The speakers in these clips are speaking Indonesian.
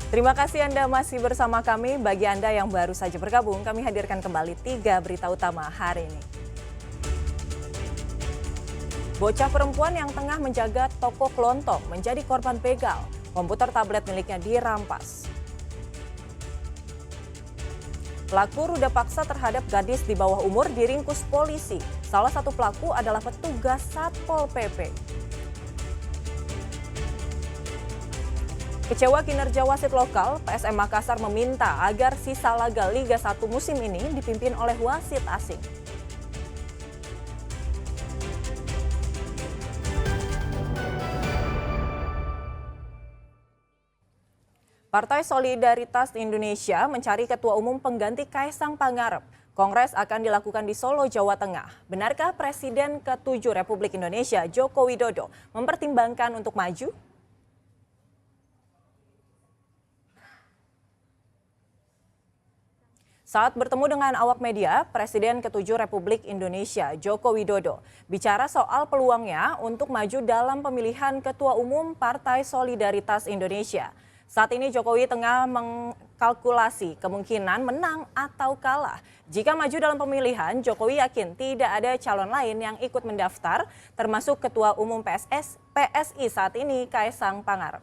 Terima kasih Anda masih bersama kami. Bagi Anda yang baru saja bergabung, kami hadirkan kembali 3 berita utama hari ini. Bocah perempuan yang tengah menjaga toko kelontong menjadi korban begal. Komputer tablet miliknya dirampas. Pelaku ruda paksa terhadap gadis di bawah umur diringkus polisi. Salah satu pelaku adalah petugas Satpol PP. Kecewa kinerja wasit lokal, PSM Makassar meminta agar sisa laga Liga 1 musim ini dipimpin oleh wasit asing. Partai Solidaritas Indonesia mencari ketua umum pengganti Kaisang Pangarep. Kongres akan dilakukan di Solo, Jawa Tengah. Benarkah Presiden ke-7 Republik Indonesia, Joko Widodo, mempertimbangkan untuk maju? Saat bertemu dengan awak media, Presiden ke-7 Republik Indonesia, Joko Widodo, bicara soal peluangnya untuk maju dalam pemilihan Ketua Umum Partai Solidaritas Indonesia. Saat ini Jokowi tengah mengkalkulasi kemungkinan menang atau kalah. Jika maju dalam pemilihan, Jokowi yakin tidak ada calon lain yang ikut mendaftar, termasuk Ketua Umum PSI saat ini, Kaisang Pangarep.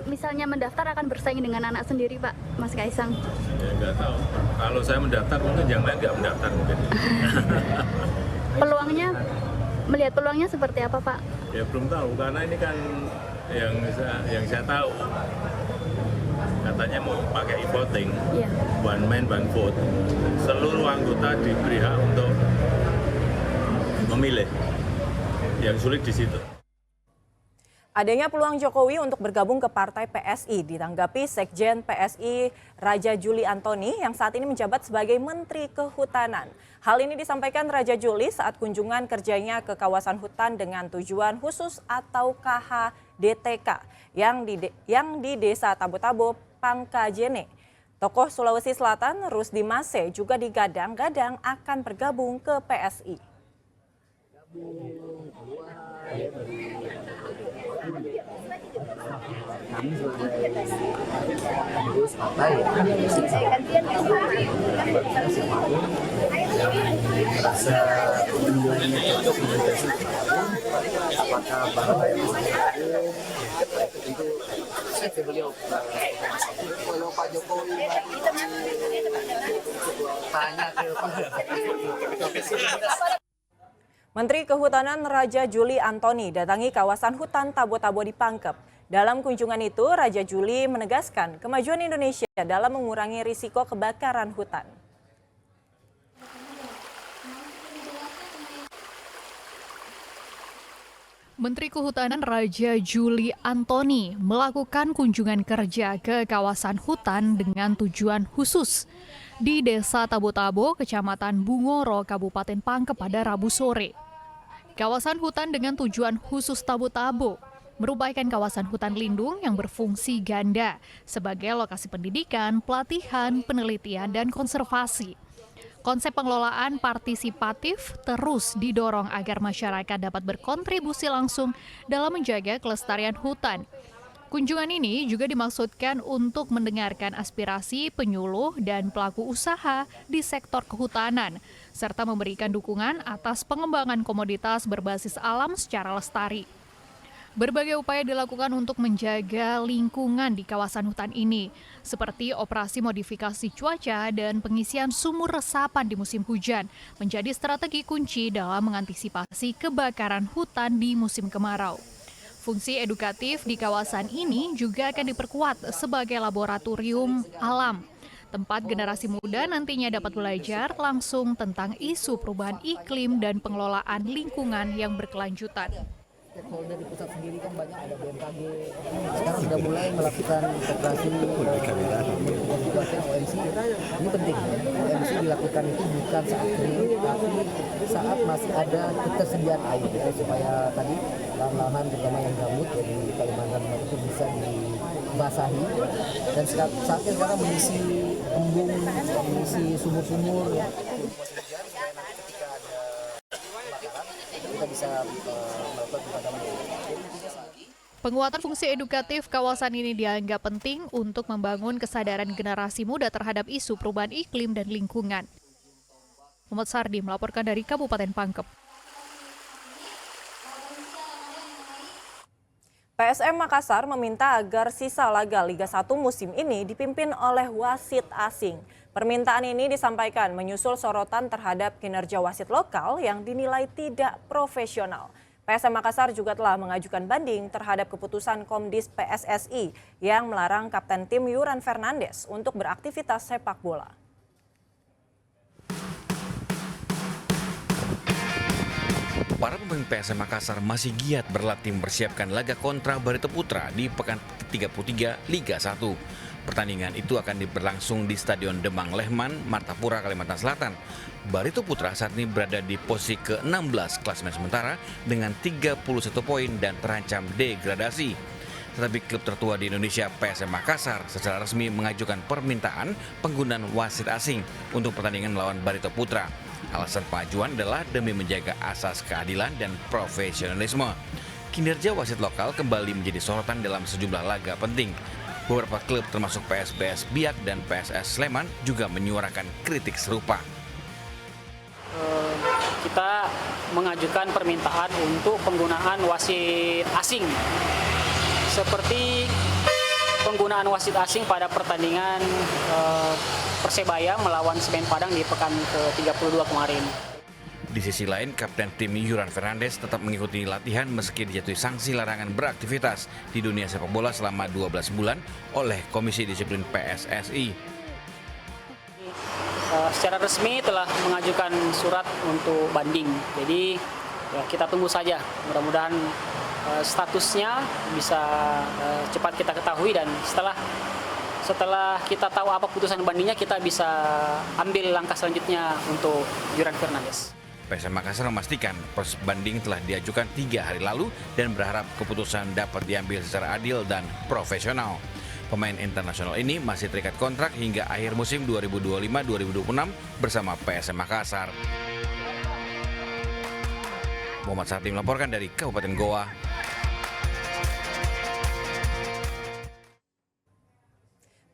Misalnya mendaftar akan bersaing dengan anak sendiri, Pak, Mas Kaisang? Ya nggak tahu. Kalau saya mendaftar mungkin yang lain nggak mendaftar mungkin. Melihat peluangnya seperti apa, Pak? Ya belum tahu karena ini kan yang saya tahu katanya mau pakai e-voting, Iya. one man one vote. Seluruh anggota diberi hak untuk memilih. Yang sulit di situ. Adanya peluang Jokowi untuk bergabung ke Partai PSI ditanggapi Sekjen PSI Raja Juli Antoni yang saat ini menjabat sebagai Menteri Kehutanan. Hal ini disampaikan Raja Juli saat kunjungan kerjanya ke kawasan hutan dengan tujuan khusus atau KHDTK yang di Desa Tabo-Tabo, Pangkajene. Tokoh Sulawesi Selatan Rusdi Mase juga digadang-gadang akan bergabung ke PSI. Kami sebagai pengurus partai siapapun yang merasa kunjungannya cocok dengan versi apakah partai yang itu tentu beliau kalau Pak Jokowi tanya ke Menteri Kehutanan Raja Juli Antoni datangi kawasan hutan Tabo-Tabo di Pangkep. Dalam kunjungan itu, Raja Juli menegaskan kemajuan Indonesia dalam mengurangi risiko kebakaran hutan. Menteri Kehutanan Raja Juli Antoni melakukan kunjungan kerja ke kawasan hutan dengan tujuan khusus di Desa Tabo-Tabo, Kecamatan Bungoro, Kabupaten Pangkep pada Rabu sore. Kawasan hutan dengan tujuan khusus Tabo-Tabo merupakan kawasan hutan lindung yang berfungsi ganda sebagai lokasi pendidikan, pelatihan, penelitian, dan konservasi. Konsep pengelolaan partisipatif terus didorong agar masyarakat dapat berkontribusi langsung dalam menjaga kelestarian hutan. Kunjungan ini juga dimaksudkan untuk mendengarkan aspirasi penyuluh dan pelaku usaha di sektor kehutanan, serta memberikan dukungan atas pengembangan komoditas berbasis alam secara lestari. Berbagai upaya dilakukan untuk menjaga lingkungan di kawasan hutan ini, seperti operasi modifikasi cuaca dan pengisian sumur resapan di musim hujan, menjadi strategi kunci dalam mengantisipasi kebakaran hutan di musim kemarau. Fungsi edukatif di kawasan ini juga akan diperkuat sebagai laboratorium alam, tempat generasi muda nantinya dapat belajar langsung tentang isu perubahan iklim dan pengelolaan lingkungan yang berkelanjutan. Stakeholder di pusat sendiri kan banyak, ada BMKG, sekarang sudah mulai melakukan operasi modifikasi OMC. Ini penting, OMC dilakukan itu bukan saat kering, tapi saat masih ada ketersediaan air, ya, supaya tadi lahan-lahan terutama yang gambut ya, di Kalimantan itu bisa dibasahi. Dan saatnya sekarang mengisi embung, mengisi sumur-sumur ya. kita bisa melakukan pemadaman. Penguatan fungsi edukatif kawasan ini dianggap penting untuk membangun kesadaran generasi muda terhadap isu perubahan iklim dan lingkungan. Muhammad Sardi melaporkan dari Kabupaten Pangkep. PSM Makassar meminta agar sisa laga Liga 1 musim ini dipimpin oleh wasit asing. Permintaan ini disampaikan menyusul sorotan terhadap kinerja wasit lokal yang dinilai tidak profesional. PSM Makassar juga telah mengajukan banding terhadap keputusan Komdis PSSI yang melarang kapten tim Yuran Fernandes untuk beraktivitas sepak bola. Para pemain PSM Makassar masih giat berlatih mempersiapkan laga kontra Barito Putra di pekan ke-33 Liga 1. Pertandingan itu akan berlangsung di Stadion Demang Lehman, Martapura, Kalimantan Selatan. Barito Putra saat ini berada di posisi ke-16 klasemen sementara dengan 31 poin dan terancam degradasi. Tetapi klub tertua di Indonesia, PSM Makassar, secara resmi mengajukan permintaan penggunaan wasit asing untuk pertandingan melawan Barito Putra. Alasan pengajuan adalah demi menjaga asas keadilan dan profesionalisme. Kinerja wasit lokal kembali menjadi sorotan dalam sejumlah laga penting. Beberapa klub termasuk PSBS Biak dan PSS Sleman juga menyuarakan kritik serupa. Kita mengajukan permintaan untuk penggunaan wasit asing. Seperti penggunaan wasit asing pada pertandingan Persebaya melawan Semen Padang di pekan ke-32 kemarin. Di sisi lain, Kapten tim Yuran Fernandes tetap mengikuti latihan meski dijatuhi sanksi larangan beraktivitas di dunia sepak bola selama 12 bulan oleh Komisi Disiplin PSSI. Secara resmi telah mengajukan surat untuk banding. Jadi ya, kita tunggu saja. Mudah-mudahan statusnya bisa cepat kita ketahui dan setelah kita tahu apa putusan bandingnya, kita bisa ambil langkah selanjutnya untuk Yuran Fernandes. PSM Makassar memastikan proses banding telah diajukan 3 hari lalu dan berharap keputusan dapat diambil secara adil dan profesional. Pemain internasional ini masih terikat kontrak hingga akhir musim 2025-2026 bersama PSM Makassar. Muhammad Sardi melaporkan dari Kabupaten Goa.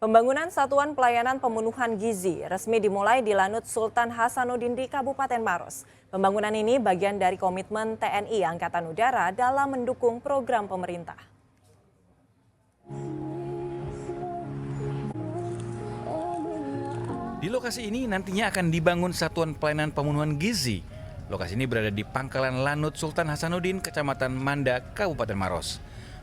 Pembangunan Satuan Pelayanan Pemenuhan Gizi resmi dimulai di Lanut Sultan Hasanuddin di Kabupaten Maros. Pembangunan ini bagian dari komitmen TNI Angkatan Udara dalam mendukung program pemerintah. Di lokasi ini nantinya akan dibangun Satuan Pelayanan Pemenuhan Gizi. Lokasi ini berada di Pangkalan Lanut Sultan Hasanuddin, Kecamatan Manda, Kabupaten Maros.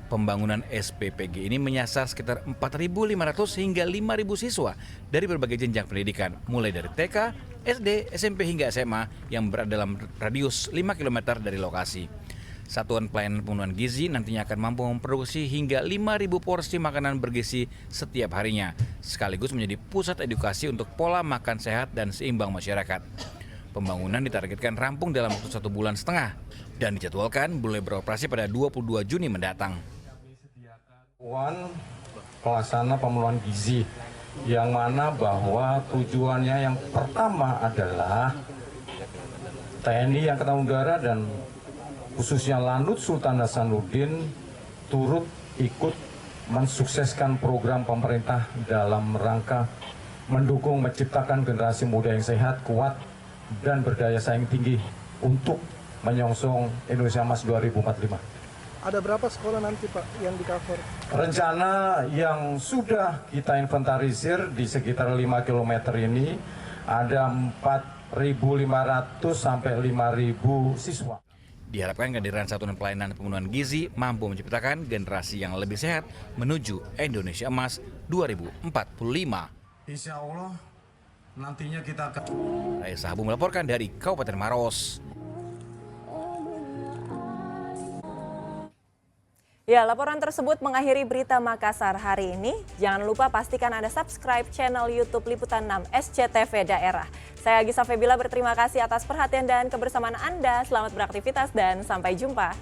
Pembangunan SPPG ini menyasar sekitar 4.500 hingga 5.000 siswa dari berbagai jenjang pendidikan, mulai dari TK, SD, SMP hingga SMA yang berada dalam radius 5 km dari lokasi. Satuan Pelayanan Pemenuhan Gizi nantinya akan mampu memproduksi hingga 5.000 porsi makanan bergizi setiap harinya, sekaligus menjadi pusat edukasi untuk pola makan sehat dan seimbang masyarakat. Pembangunan ditargetkan rampung dalam waktu 1,5 bulan dan dijadwalkan mulai beroperasi pada 22 Juni mendatang. Pelaksana pemenuhan gizi yang mana bahwa tujuannya yang pertama adalah TNI Angkatan Udara dan khususnya Lanut Sultan Hasanuddin turut ikut mensukseskan program pemerintah dalam rangka mendukung menciptakan generasi muda yang sehat, kuat, dan berdaya saing tinggi untuk menyongsong Indonesia Emas 2045. Ada berapa sekolah nanti Pak yang di-cover? Rencana yang sudah kita inventarisir di sekitar 5 km ini ada 4.500 sampai 5.000 siswa. Diharapkan kehadiran Satuan Pelayanan Pemenuhan Gizi mampu menciptakan generasi yang lebih sehat menuju Indonesia Emas 2045. Insya Allah nantinya kita akan... Raisa Habu melaporkan dari Kabupaten Maros. Ya, laporan tersebut mengakhiri berita Makassar hari ini. Jangan lupa pastikan Anda subscribe channel YouTube Liputan 6 SCTV Daerah. Saya Gisa Febila berterima kasih atas perhatian dan kebersamaan Anda. Selamat beraktivitas dan sampai jumpa.